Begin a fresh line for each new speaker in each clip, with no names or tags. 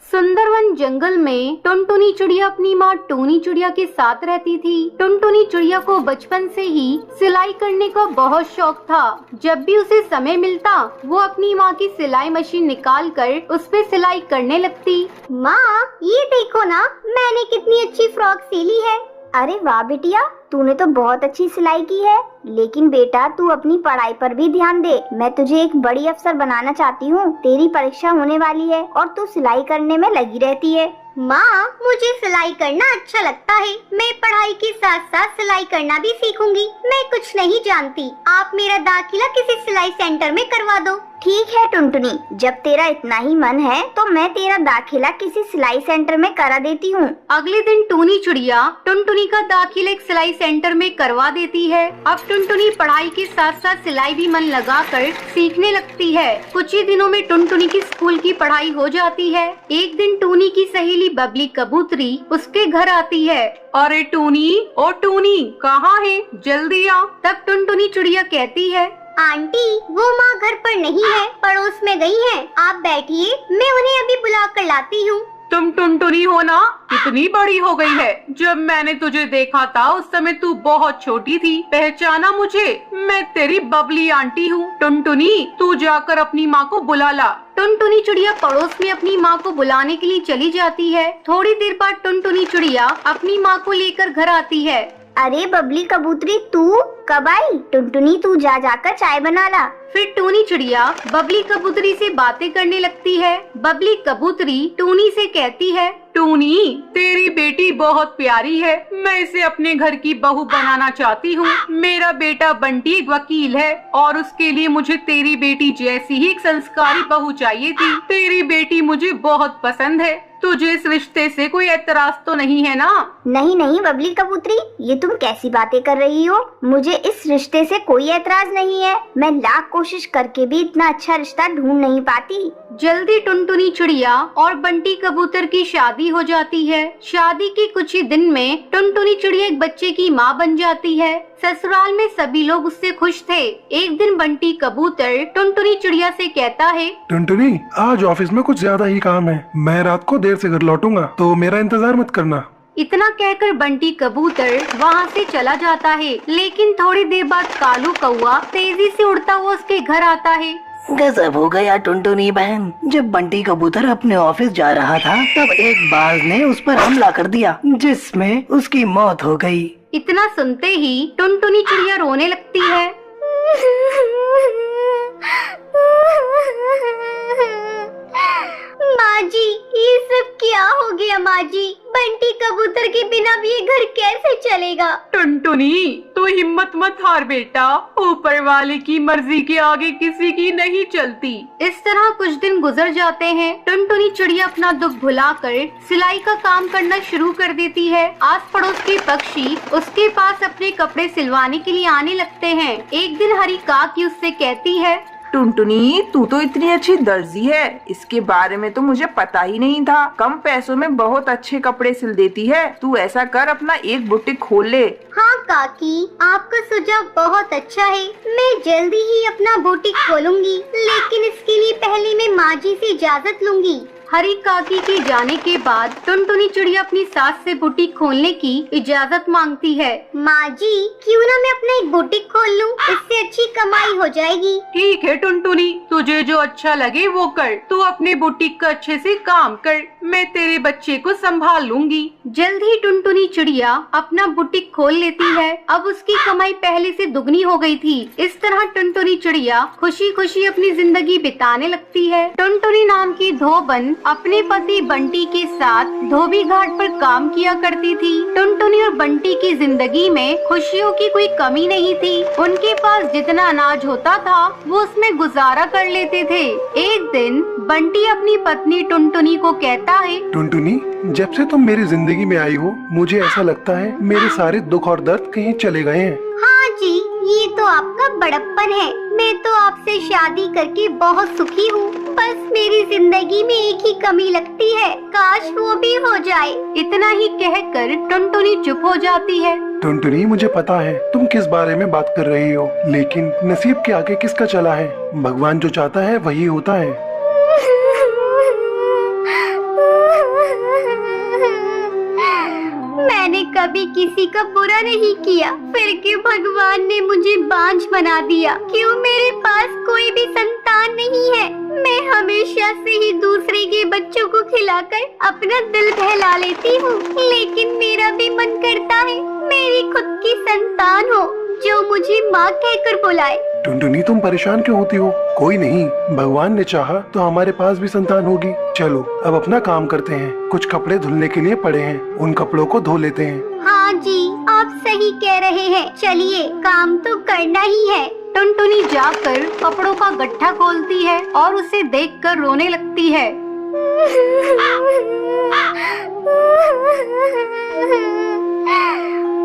सुंदरवन जंगल में टुनटुनी चिड़िया अपनी माँ टूनी चिड़िया के साथ रहती थी। टुनटुनी चिड़िया को बचपन से ही सिलाई करने का बहुत शौक था। जब भी उसे समय मिलता वो अपनी माँ की सिलाई मशीन निकाल कर उस पे सिलाई करने लगती।
माँ, ये देखो ना, मैंने कितनी अच्छी फ्रॉक सिली है। अरे वाह बिटिया, तूने तो बहुत अच्छी सिलाई की है। लेकिन बेटा, तू अपनी पढ़ाई पर भी ध्यान दे। मैं तुझे एक बड़ी अफसर बनाना चाहती हूँ। तेरी परीक्षा होने वाली है और तू सिलाई करने में लगी रहती है। माँ, मुझे सिलाई करना अच्छा लगता है। मैं पढ़ाई के साथ साथ सिलाई करना भी सीखूंगी। मैं कुछ नहीं जानती। आप मेरा दाखिला किसी सिलाई सेंटर में करवा दो। ठीक है टुनटुनी, जब तेरा इतना ही मन है तो मैं तेरा दाखिला किसी सिलाई सेंटर में करा देती हूँ।
अगले दिन टूनी चिड़िया टुनटुनी का दाखिला एक सिलाई सेंटर में करवा देती है। अब टुनटुनी पढ़ाई के साथ साथ सिलाई भी मन लगाकर सीखने लगती है। कुछ ही दिनों में टुनटुनी की स्कूल की पढ़ाई हो जाती है। एक दिन टूनी की सहेली बबली कबूतरी उसके घर आती है।
अरे टूनी, ओ टूनी, कहाँ है? जल्दी आ।
तब टुनटुनी चिड़िया कहती है,
आंटी, वो माँ घर पर नहीं है, पड़ोस में गई है। आप बैठिए, मैं उन्हें अभी बुला कर लाती हूँ।
तुम टुनटुनी हो ना? कितनी बड़ी हो गई है। जब मैंने तुझे देखा था उस समय तू बहुत छोटी थी। पहचाना मुझे? मैं तेरी बबली आंटी हूँ। टुनटुनी, तू जाकर अपनी माँ को बुला ला।
टुनटुनी चिड़िया पड़ोस में अपनी माँ को बुलाने के लिए चली जाती है। थोड़ी देर बाद टुनटुनी चिड़िया अपनी माँ को लेकर घर आती है।
अरे बबली कबूतरी, तू कब आई? टुनटुनी, तू जाकर चाय बना ला।
फिर टूनी चिड़िया बबली कबूतरी से बातें करने लगती है। बबली कबूतरी टूनी से कहती है,
टूनी, तेरी बेटी बहुत प्यारी है। मैं इसे अपने घर की बहू बनाना चाहती हूँ। मेरा बेटा बंटी एक वकील है और उसके लिए मुझे तेरी बेटी जैसी ही एक संस्कारी बहू चाहिए थी। तेरी बेटी मुझे बहुत पसंद है। तुझे इस रिश्ते से कोई एतराज तो नहीं है ना?
नहीं नहीं बबली कबूतरी, ये तुम कैसी बातें कर रही हो? मुझे इस रिश्ते से कोई एतराज नहीं है। मैं लाख कोशिश करके भी इतना अच्छा रिश्ता ढूंढ नहीं पाती।
जल्दी टुनटुनी चिड़िया और बंटी कबूतर की शादी हो जाती है। शादी के कुछ ही दिन में टुनटुनी चिड़िया एक बच्चे की माँ बन जाती है। ससुराल में सभी लोग उससे खुश थे। एक दिन बंटी कबूतर टुनटुनी चिड़िया से कहता है,
टुनटुनी, आज ऑफिस में कुछ ज्यादा ही काम है। मैं रात को देर से घर लौटूंगा, तो मेरा इंतजार मत करना।
इतना कहकर बंटी कबूतर वहाँ से चला जाता है। लेकिन थोड़ी देर बाद कालू कौआ तेजी से उड़ता हुआ उसके घर आता है।
गजब हो गया टुनटुनी बहन। जब बंटी कबूतर अपने ऑफिस जा रहा था तब एक बाज ने उस पर हमला कर दिया, जिसमें उसकी मौत हो गई।
इतना सुनते ही टुनटुनी चिड़िया रोने लगती है।
माँ जी, ये सब क्या हो गया? माँ जी, बंटी कबूतर के बिना भी ये घर कैसे चलेगा?
टुनटुनी, तू हिम्मत मत हार बेटा। ऊपर वाले की मर्जी के आगे किसी की नहीं चलती।
इस तरह कुछ दिन गुजर जाते हैं। टुनटुनी चिड़िया अपना दुख भुलाकर सिलाई का काम करना शुरू कर देती है। आस पड़ोस के पक्षी उसके पास अपने कपड़े सिलवाने के लिए आने लगते हैं। एक दिन हरी काकी उससे कहती है,
टुनटुनी, तू तो इतनी अच्छी दर्जी है, इसके बारे में तो मुझे पता ही नहीं था। कम पैसों में बहुत अच्छे कपड़े सिल देती है। तू ऐसा कर, अपना एक बुटीक खोल ले।
हाँ काकी, आपका सुझाव बहुत अच्छा है। मैं जल्दी ही अपना बुटीक खोलूंगी, लेकिन इसके लिए पहले मैं माँ जी से इजाजत लूंगी।
हरी काकी के जाने के बाद टुनटुनी चिड़िया अपनी सास से बुटीक खोलने की इजाजत मांगती है।
माँ जी, क्यों ना मैं अपना एक बुटीक खोल लूं? इससे अच्छी कमाई हो जाएगी।
ठीक है टुनटुनी, तुझे जो अच्छा लगे वो कर। तू अपने बुटीक का अच्छे से काम कर, मैं तेरे बच्चे को संभाल लूंगी।
जल्द ही टुनटुनी चिड़िया अपना बुटीक खोल लेती है। अब उसकी कमाई पहले से दुगनी हो गई थी। इस तरह टुनटुनी चिड़िया खुशी खुशी अपनी जिंदगी बिताने लगती है। टुनटुनी नाम की धोबन अपने पति बंटी के साथ धोबी घाट पर काम किया करती थी। टुनटुनी और बंटी की जिंदगी में खुशियों की कोई कमी नहीं थी। उनके पास जितना अनाज होता था वो उसमें गुजारा कर लेते थे। एक दिन बंटी अपनी पत्नी टुनटुनी को कहता है,
टुनटुनी, जब से तुम मेरी जिंदगी में आई हो मुझे ऐसा लगता है मेरे सारे दुख और दर्द कहीं चले गए हैं।
हाँ जी, ये तो आपका बड़प्पन है। मैं तो आपसे शादी करके बहुत सुखी हूँ। बस मेरी जिंदगी में एक ही कमी लगती है, काश वो भी हो जाए।
इतना ही कहकर टुनटुनी चुप हो जाती है।
टुनटुनी, मुझे पता है तुम किस बारे में बात कर रही हो, लेकिन नसीब के आगे किसका चला है। भगवान जो चाहता है वही होता है।
मैंने कभी किसी का बुरा नहीं किया, फिर क्यों भगवान ने मुझे बांझ बना दिया? क्यों मेरे पास कोई भी संतान नहीं है? मैं हमेशा से ही दूसरे के बच्चों को खिलाकर अपना दिल बहला लेती हूँ, लेकिन मेरा भी मन करता है मेरी खुद की संतान हो जो मुझे माँ कहकर बुलाए।
टुनटुनी, तुम परेशान क्यों होती हो? कोई नहीं, भगवान ने चाहा तो हमारे पास भी संतान होगी। चलो अब अपना काम करते हैं। कुछ कपड़े धुलने के लिए पड़े हैं, उन कपड़ों को धो लेते हैं।
हाँ जी, आप सही कह रहे हैं। चलिए, काम तो करना ही है।
टुनटुनी जाकर कपड़ों का गट्ठा खोलती है और उसे देखकर रोने लगती है।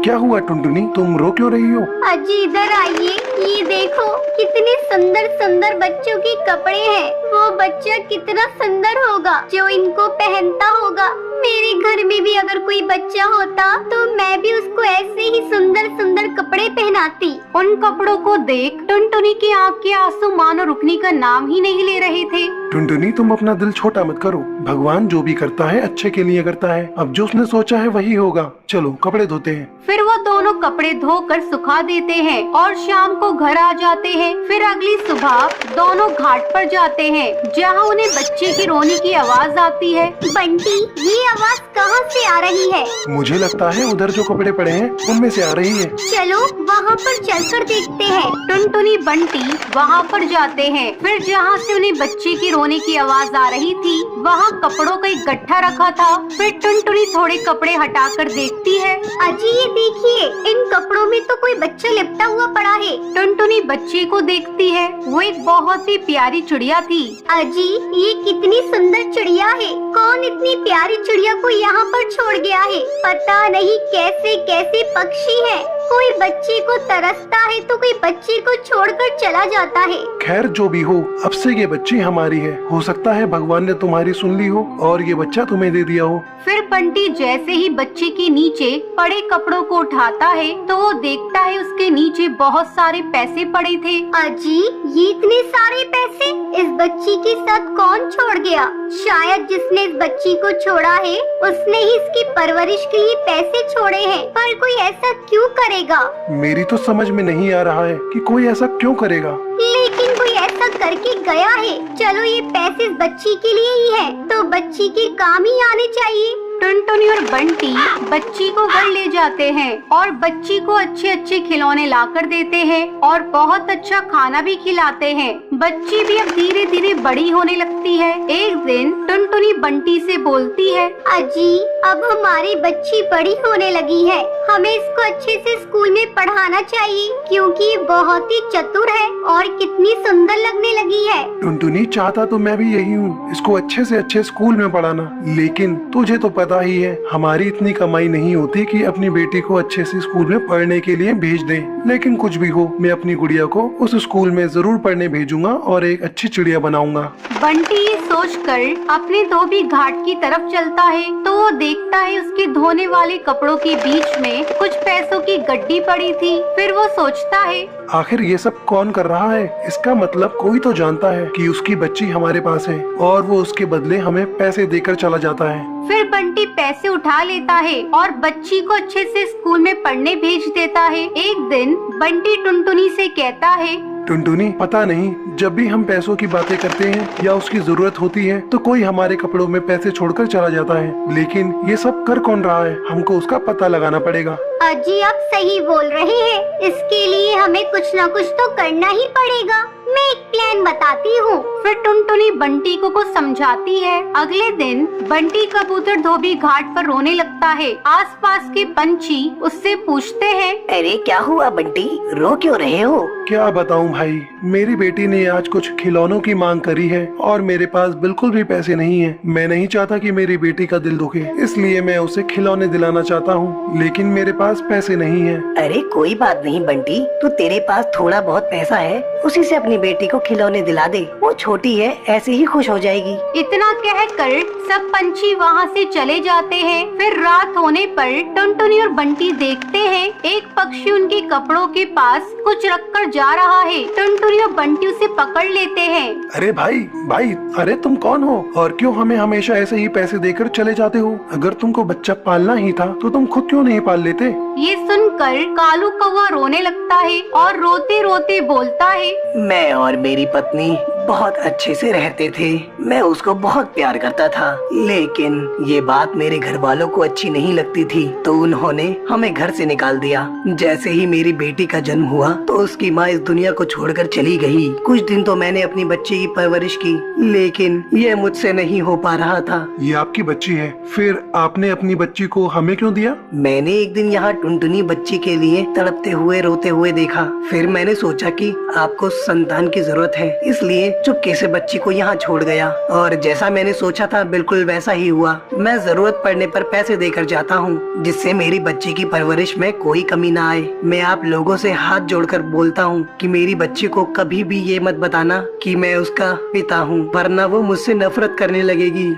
क्या हुआ टुनटुनी, तुम रो क्यों रही हो?
अजी इधर आइए, ये देखो कितने सुंदर सुंदर बच्चों के कपड़े हैं। वो बच्चा कितना सुंदर होगा जो इनको पहनता होगा। मेरे घर में भी अगर कोई बच्चा होता तो मैं भी उसको ऐसे ही सुंदर सुंदर कपड़े पहनाती।
उन कपड़ों को देख टुनटुनी की आँख के आंसू मानो रुकने का नाम ही नहीं ले रहे थे।
टुनटुनी, तुम अपना दिल छोटा मत करो। भगवान जो भी करता है अच्छे के लिए करता है। अब जो उसने सोचा है वही होगा। चलो कपड़े धोते हैं।
फिर वो दोनों कपड़े धोकर सुखा देते हैं और शाम को घर आ जाते हैं। फिर अगली सुबह दोनों घाट पर जाते हैं, जहाँ उन्हें बच्चे की रोने की आवाज आती है।
बंटी, ये आवाज कहाँ से आ रही है?
मुझे लगता है उधर जो कपड़े पड़े हैं उनमें से आ रही है।
चलो वहाँ पर चलकर देखते हैं।
टुनटुनी बंटी वहाँ पर जाते हैं। फिर जहाँ से उन्हें बच्चे की रोने की आवाज आ रही थी, वहाँ कपड़ों का एक गट्ठा रखा था। फिर टुनटुनी थोड़े कपड़े हटाकर देखती है।
अजी ये देखिए, इन कपड़ों में तो कोई बच्चा लिपटा हुआ पड़ा है।
टुनटुनी बच्चे को देखती है। वो एक बहुत ही प्यारी चिड़िया थी।
अजी ये कितनी सुंदर चिड़िया है। कौन इतनी प्यारी चिड़िया को यहाँ पर छोड़ गया है? पता नहीं कैसे कैसे पक्षी है। कोई बच्चे को तरसता है तो कोई बच्चे को छोड़कर चला जाता है।
खैर जो भी हो, अब से ये बच्ची हमारी है। हो सकता है भगवान ने तुम्हारी सुन ली हो और ये बच्चा तुम्हें दे दिया हो।
फिर बंटी जैसे ही बच्चे के नीचे पड़े कपड़ों को उठाता है तो वो देखता है उसके नीचे बहुत सारे पैसे पड़े थे।
अजी ये इतने सारे पैसे इस बच्ची के साथ कौन छोड़ गया? शायद जिसने इस बच्ची को छोड़ा है उसने ही इसकी परवरिश के लिए पैसे छोड़े हैं। पर कोई ऐसा क्यों करेगा?
मेरी तो समझ में नहीं आ रहा है कि कोई ऐसा क्यों करेगा।
लेकिन कोई ऐसा करके गया है। चलो ये पैसे इस बच्ची के लिए ही है, तो बच्ची के काम ही आने चाहिए।
टुनटुनी और बंटी बच्ची को घर ले जाते हैं और बच्ची को अच्छे अच्छे खिलौने लाकर देते हैं और बहुत अच्छा खाना भी खिलाते हैं। बच्ची भी अब धीरे धीरे बड़ी होने लगती है। एक दिन टुनटुनी बंटी से बोलती है,
अजी अब हमारी बच्ची बड़ी होने लगी है, हमें इसको अच्छे से स्कूल में पढ़ाना चाहिए क्योंकि ये बहुत ही चतुर है और कितनी सुंदर लगने लगी है।
टुनटुनी, चाहता तो मैं भी यही हूँ, इसको अच्छे से अच्छे स्कूल में पढ़ाना। लेकिन तुझे तो पता ही है हमारी इतनी कमाई नहीं होती कि अपनी बेटी को अच्छे से स्कूल में पढ़ने के लिए भेज दें। लेकिन कुछ भी हो, मैं अपनी गुड़िया को उस स्कूल में जरूर पढ़ने भेजूंगा और एक अच्छी चिड़िया बनाऊंगा।
बंटी ये सोचकर अपने धोबी घाट की तरफ चलता है तो वो देखता है उसके धोने वाले कपड़ों के बीच में कुछ पैसों की गड्डी पड़ी थी। फिर वो सोचता है,
आखिर ये सब कौन कर रहा है? इसका मतलब कोई तो जानता है कि उसकी बच्ची हमारे पास है और वो उसके बदले हमें पैसे देकर चला जाता है।
फिर बंटी पैसे उठा लेता है और बच्ची को अच्छे से स्कूल में पढ़ने भेज देता है। एक दिन बंटी टुनटुनी से कहता है,
टुनटुनी, पता नहीं जब भी हम पैसों की बातें करते हैं या उसकी जरूरत होती है तो कोई हमारे कपड़ों में पैसे छोड़कर चला जाता है। लेकिन ये सब कर कौन रहा है? हमको उसका पता लगाना पड़ेगा।
अजी आप सही बोल रहे हैं, इसके लिए हमें कुछ न कुछ तो करना ही पड़ेगा। मैं एक प्लान बताती हूँ।
फिर टुनटुनी बंटी को कुछ समझाती है। अगले दिन बंटी कबूतर धोबी घाट पर रोने लगता है। आसपास के पंछी उससे पूछते हैं,
अरे क्या हुआ बंटी, रो क्यों रहे हो?
क्या बताऊं भाई, मेरी बेटी ने आज कुछ खिलौनों की मांग करी है और मेरे पास बिल्कुल भी पैसे नहीं है। मैं नहीं चाहता कि मेरी बेटी का दिल दुखे, इसलिए मैं उसे खिलौने दिलाना चाहता हूँ, लेकिन मेरे पास पैसे नहीं है।
अरे कोई बात नहीं बंटी, तो तेरे पास थोड़ा बहुत पैसा है, उसी से अपनी बेटी को खिलौने दिला दे। वो छोटी है ऐसे ही खुश हो जाएगी।
इतना कहकर सब पंछी वहाँ से चले जाते हैं। फिर रात होने पर टुनटुनी और बंटी देखते हैं एक पक्षी उनके कपड़ों के पास कुछ रखकर जा रहा है। टुनटुनी और बंटी उसे पकड़ लेते हैं।
अरे भाई भाई, अरे तुम कौन हो और क्यों हमें हमेशा ऐसे ही पैसे देकर चले जाते हो? अगर तुमको बच्चा पालना ही था तो तुम खुद क्यों नहीं पाल लेते?
ये सुनकर कालू कौवा रोने लगता है और रोते रोते बोलता है,
मैं और मेरी पत्नी बहुत अच्छे से रहते थे। मैं उसको बहुत प्यार करता था, लेकिन ये बात मेरे घर वालों को अच्छी नहीं लगती थी, तो उन्होंने हमें घर से निकाल दिया। जैसे ही मेरी बेटी का जन्म हुआ तो उसकी माँ इस दुनिया को छोड़कर चली गई। कुछ दिन तो मैंने अपनी बच्ची की परवरिश की, लेकिन ये मुझसे नहीं हो पा रहा था।
ये आपकी बच्ची है, फिर आपने अपनी बच्ची को हमें क्यों दिया?
मैंने एक दिन यहाँ टुनटुनी बच्ची के लिए तड़पते हुए रोते हुए देखा। फिर मैंने सोचा कि आपको संतान की जरूरत है, इसलिए चुपके से बच्ची को यहाँ छोड़ गया। और जैसा मैंने सोचा था बिल्कुल वैसा ही हुआ। मैं जरूरत पड़ने पर पैसे देकर जाता हूँ, जिससे मेरी बच्ची की परवरिश में कोई कमी ना आए। मैं आप लोगों से हाथ जोड़कर बोलता हूँ कि मेरी बच्ची को कभी भी ये मत बताना कि मैं उसका पिता हूँ, वरना वो मुझसे नफरत करने लगेगी।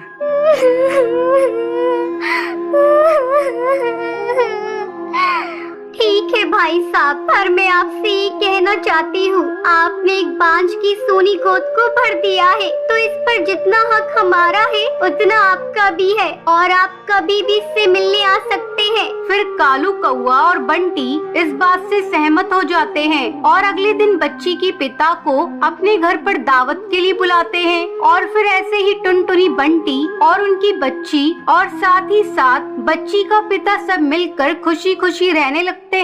ठीक है भाई साहब, पर मैं आपसे ये कहना चाहती हूँ, आपने एक बांझ की सोनी गोद को भर दिया है, तो इस पर जितना हक हमारा है उतना आपका भी है, और आप कभी भी इससे मिलने आ सकते हैं।
फिर कालू कौवा और बंटी इस बात से सहमत हो जाते हैं और अगले दिन बच्ची के पिता को अपने घर पर दावत के लिए बुलाते हैं। और फिर ऐसे ही टुनटुनी, बंटी और उनकी बच्ची और साथ ही साथ बच्ची का पिता सब मिलकर खुशी खुशी रहने लगते हैं।